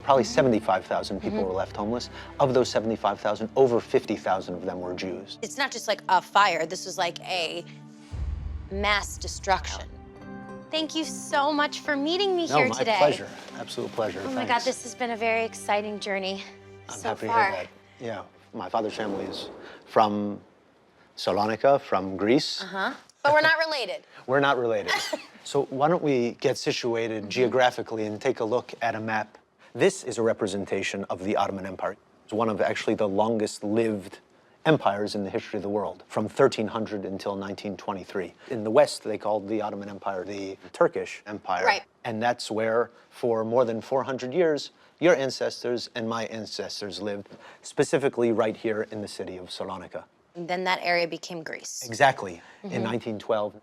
Probably 75,000 people were left homeless. Of those 75,000, over 50,000 of them were Jews. It's not just like a fire. This was like a mass destruction. Thank you so much for meeting me here today. My pleasure. Absolute pleasure. Oh my God, this has been a very exciting journey I'm so happy far. to hear that. Yeah, my father's family is from Salonika, from Greece. But we're not related. We're not related. So why don't we get situated geographically and take a look at a map. This is a representation of the Ottoman Empire. It's one of actually the longest lived empires in the history of the world, from 1300 until 1923. In the West, they called the Ottoman Empire the Turkish Empire. Right. And that's where, for more than 400 years, your ancestors and my ancestors lived, specifically right here in the city of Salonika. And then that area became Greece. Exactly, in 1912.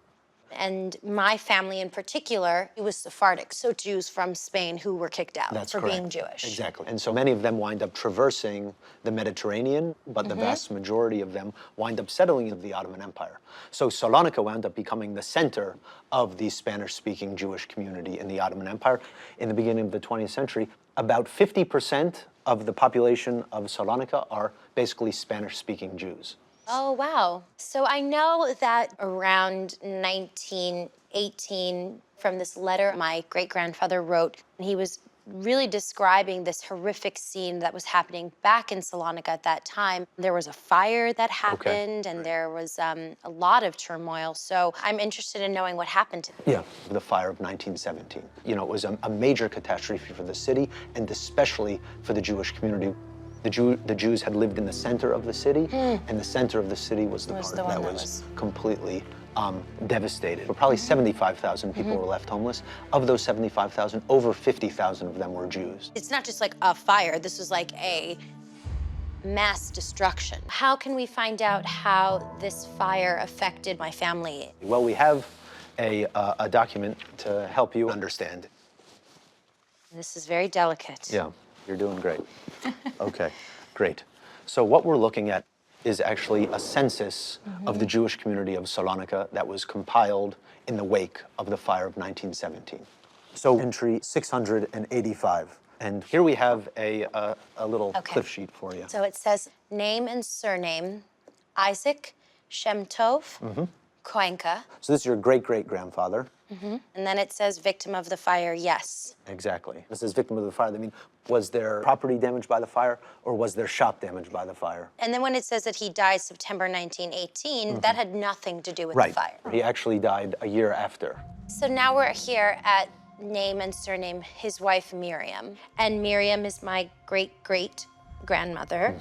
And my family in particular, it was Sephardic, so Jews from Spain who were kicked out That's for correct. being Jewish. Exactly. And so many of them wind up traversing the Mediterranean, but the vast majority of them wind up settling in the Ottoman Empire. So Salonika wound up becoming the center of the Spanish-speaking Jewish community in the Ottoman Empire. In the beginning of the 20th century, about 50% of the population of Salonika are basically Spanish-speaking Jews. Oh, wow. So I know that around 1918, from this letter my great-grandfather wrote, he was really describing this horrific scene that was happening back in Salonika at that time. There was a fire that happened, and there was a lot of turmoil. So I'm interested in knowing what happened to them. Yeah, the fire of 1917. You know, it was a major catastrophe for the city, and especially for the Jewish community. The Jews had lived in the center of the city, and the center of the city was the part that was completely devastated. Probably 75,000 people were left homeless. Of those 75,000, over 50,000 of them were Jews. It's not just like a fire. This was like a mass destruction. How can we find out how this fire affected my family? Well, we have a document to help you understand. This is very delicate. Yeah, you're doing great. Okay, great. So what we're looking at is actually a census of the Jewish community of Salonika that was compiled in the wake of the fire of 1917. So entry 685. And here we have a little cliff sheet for you. So it says name and surname, Isaac Shem Tov, Koenka. So this is your great-great-grandfather. And then it says victim of the fire, yes. Exactly. This is victim of the fire. I mean, was there property damaged by the fire, or was there shop damaged by the fire? And then when it says that he died September 1918, that had nothing to do with the fire. He actually died a year after. So now we're here at name and surname, his wife Miriam. And Miriam is my great-great-grandmother,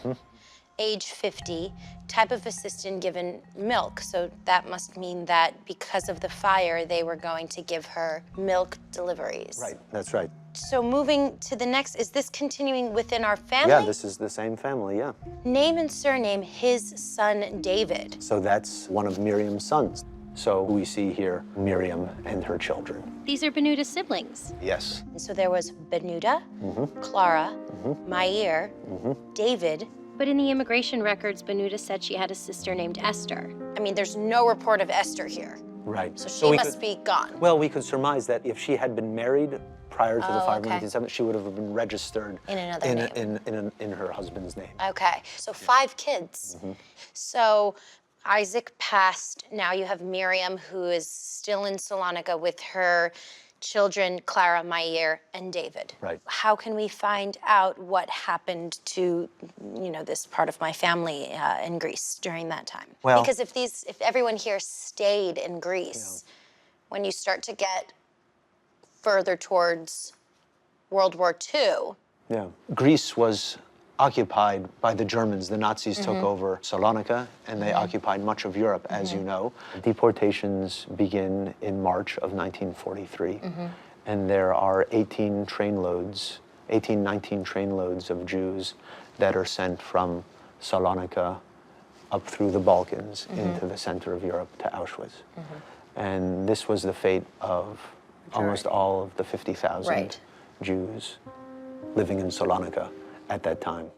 age 50, type of assistant given milk. So that must mean that because of the fire, they were going to give her milk deliveries. Right, that's right. So moving to the next, is this continuing within our family? Yeah, this is the same family, yeah. Name and surname, his son David. So that's one of Miriam's sons. So we see here Miriam and her children. These are Benuda's siblings. Yes. So there was Benuda, Clara, Mair, David. But in the immigration records, Benuda said she had a sister named Esther. I mean, there's no report of Esther here. Right. So she must be gone. Well, we could surmise that if she had been married prior to the fire of 1970, she would have been registered in another name. In her husband's name. Okay, so 5 kids. So Isaac passed. Now you have Miriam, who is still in Salonika with her children, Clara, Mair, and David. Right. How can we find out what happened to, you know, this part of my family in Greece during that time? Well, because if everyone here stayed in Greece, when you start to get further towards World War II. Yeah. Greece was occupied by the Germans. The Nazis took over Salonika, and they occupied much of Europe, as you know. Deportations begin in March of 1943, and there are 19 trainloads of Jews that are sent from Salonika up through the Balkans into the center of Europe to Auschwitz. And this was the fate of almost all of the 50,000 Jews living in Salonika at that time.